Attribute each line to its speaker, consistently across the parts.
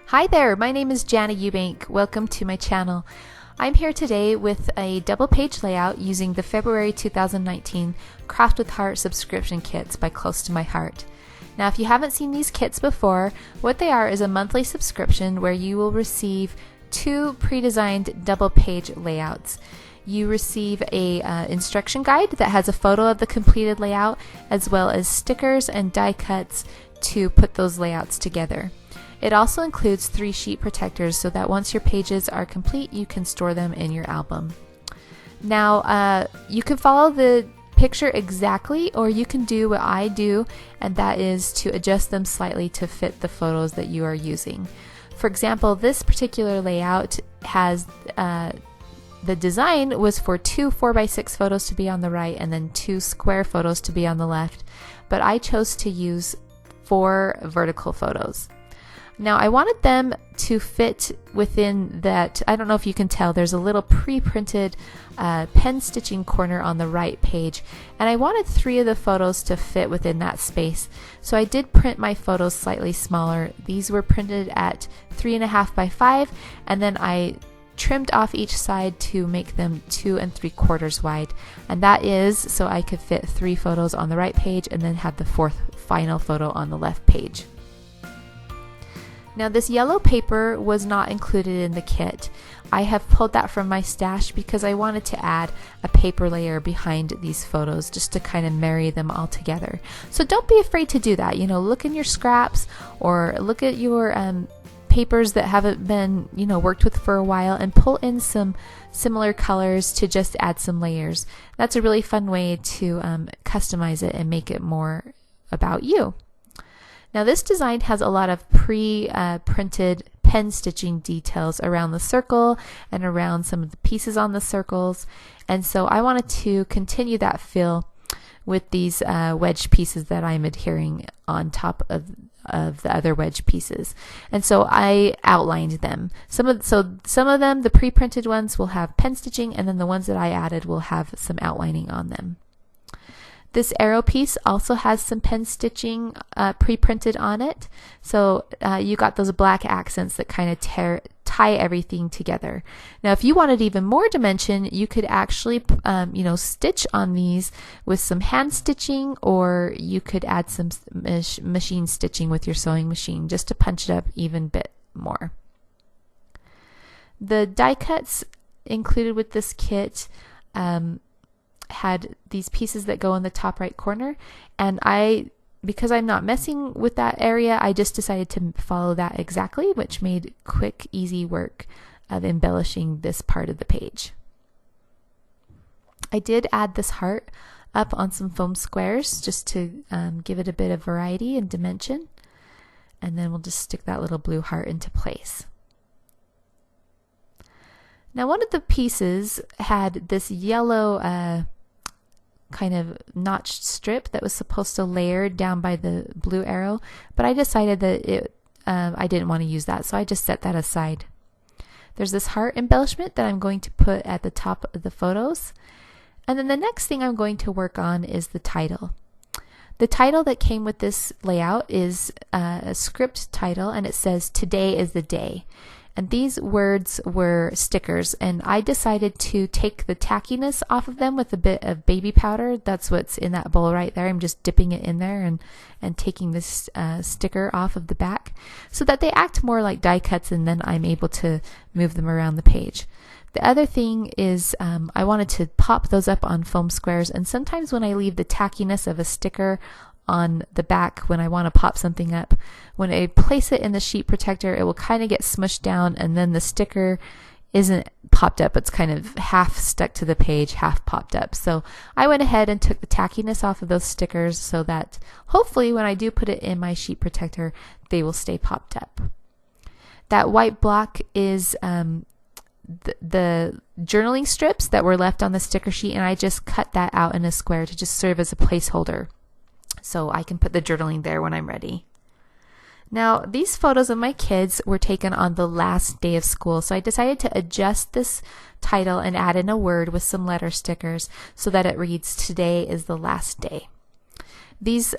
Speaker 1: Hi there, my name is Jana Eubank. Welcome to my channel. I'm here today with a double page layout using the February 2019 Craft with Heart subscription kits by Close to My Heart. Now, if you haven't seen these kits before, what they are is a monthly subscription where you will receive two pre-designed double page layouts. You receive a instruction guide that has a photo of the completed layout, as well as stickers and die cuts to put those layouts together. It also includes 3 sheet protectors so that once your pages are complete, you can store them in your album. Now, you can follow the picture exactly, or you can do what I do, and that is to adjust them slightly to fit the photos that you are using. For example, this particular layout has the design was for 2 4x6 photos to be on the right and then 2 square photos to be on the left, but I chose to use 4 vertical photos. Now, I wanted them to fit within that. I don't know if you can tell, there's a little pre-printed pen stitching corner on the right page, and I wanted 3 of the photos to fit within that space. So I did print my photos slightly smaller. These were printed at 3.5 by 5, and then I trimmed off each side to make them 2 3/4 wide, and that is so I could fit 3 photos on the right page and then have the 4th final photo on the left page. Now, this yellow paper was not included in the kit. I have pulled that from my stash because I wanted to add a paper layer behind these photos just to kind of marry them all together. So don't be afraid to do that. Look in your scraps or look at your papers that haven't been worked with for a while and pull in some similar colors to just add some layers. That's a really fun way to customize it and make it more about you. Now, this design has a lot of pre-printed pen stitching details around the circle and around some of the pieces on the circles, and so I wanted to continue that feel with these wedge pieces that I'm adhering on top of the other wedge pieces. And so I outlined them. Some of them, the pre-printed ones, will have pen stitching, and then the ones that I added will have some outlining on them. This arrow piece also has some pen stitching pre-printed on it. So you got those black accents that kind of tie everything together. Now, if you wanted even more dimension, you could actually stitch on these with some hand stitching, or you could add some machine stitching with your sewing machine just to punch it up even a bit more. The die cuts included with this kit had these pieces that go in the top right corner, and because I'm not messing with that area, I just decided to follow that exactly, which made quick, easy work of embellishing this part of the page. I did add this heart up on some foam squares just to give it a bit of variety and dimension, and then we'll just stick that little blue heart into place. Now, one of the pieces had this yellow kind of notched strip that was supposed to layer down by the blue arrow, but I decided that I didn't want to use that, so I just set that aside. There's this heart embellishment that I'm going to put at the top of the photos, and then the next thing I'm going to work on is the title. The title that came with this layout is a script title, and it says, "Today is the day." And these words were stickers, and I decided to take the tackiness off of them with a bit of baby powder. That's what's in that bowl right there. I'm just dipping it in there and taking this sticker off of the back so that they act more like die cuts, and then I'm able to move them around the page. The other thing is I wanted to pop those up on foam squares, and sometimes when I leave the tackiness of a sticker on the back when I want to pop something up, when I place it in the sheet protector, it will kind of get smushed down, and then the sticker isn't popped up. It's kind of half stuck to the page, half popped up. So I went ahead and took the tackiness off of those stickers so that hopefully when I do put it in my sheet protector, they will stay popped up. That white block is the journaling strips that were left on the sticker sheet, and I just cut that out in a square to just serve as a placeholder, so I can put the journaling there when I'm ready. Now, these photos of my kids were taken on the last day of school, so I decided to adjust this title and add in a word with some letter stickers so that it reads, "Today is the last day." These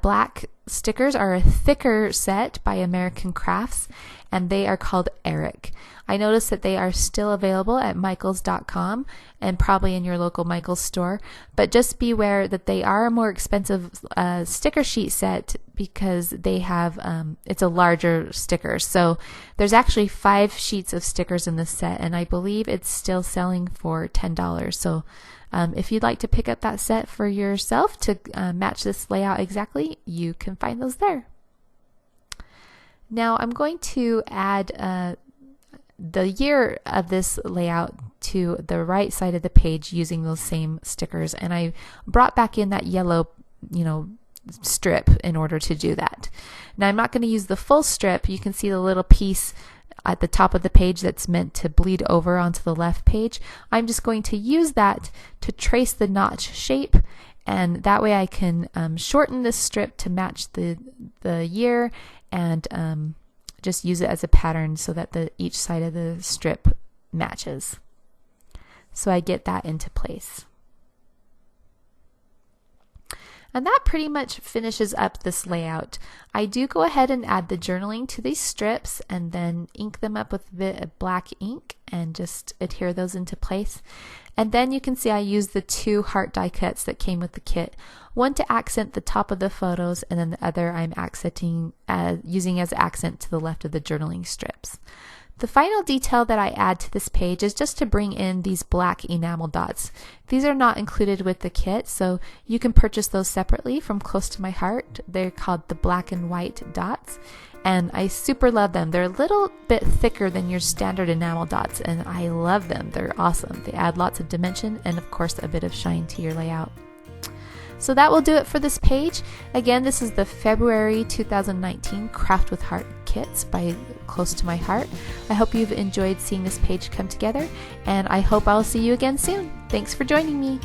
Speaker 1: black stickers are a thicker set by American Crafts, and they are called Eric. I noticed that they are still available at michaels.com and probably in your local Michaels store, but just beware that they are a more expensive sticker sheet set because they have, it's a larger sticker. So there's actually 5 sheets of stickers in this set, and I believe it's still selling for $10. So if you'd like to pick up that set for yourself to match this layout exactly, you can find those there. Now I'm going to add the year of this layout to the right side of the page using those same stickers, and I brought back in that yellow, strip in order to do that. Now I'm not going to use the full strip. You can see the little piece at the top of the page that's meant to bleed over onto the left page. I'm just going to use that to trace the notch shape, and that way I can shorten this strip to match the year, and just use it as a pattern so that each side of the strip matches. So I get that into place. And that pretty much finishes up this layout. I do go ahead and add the journaling to these strips and then ink them up with a bit of black ink and just adhere those into place. And then you can see I used the 2 heart die cuts that came with the kit. One to accent the top of the photos, and then the other I'm accenting, using as accent to the left of the journaling strips. The final detail that I add to this page is just to bring in these black enamel dots. These are not included with the kit, so you can purchase those separately from Close to My Heart. They're called the black and white dots, and I super love them. They're a little bit thicker than your standard enamel dots, and I love them. They're awesome. They add lots of dimension and of course a bit of shine to your layout. So that will do it for this page. Again, this is the February 2019 Craft with Heart kits by Close to My Heart. I hope you've enjoyed seeing this page come together, and I hope I'll see you again soon. Thanks for joining me.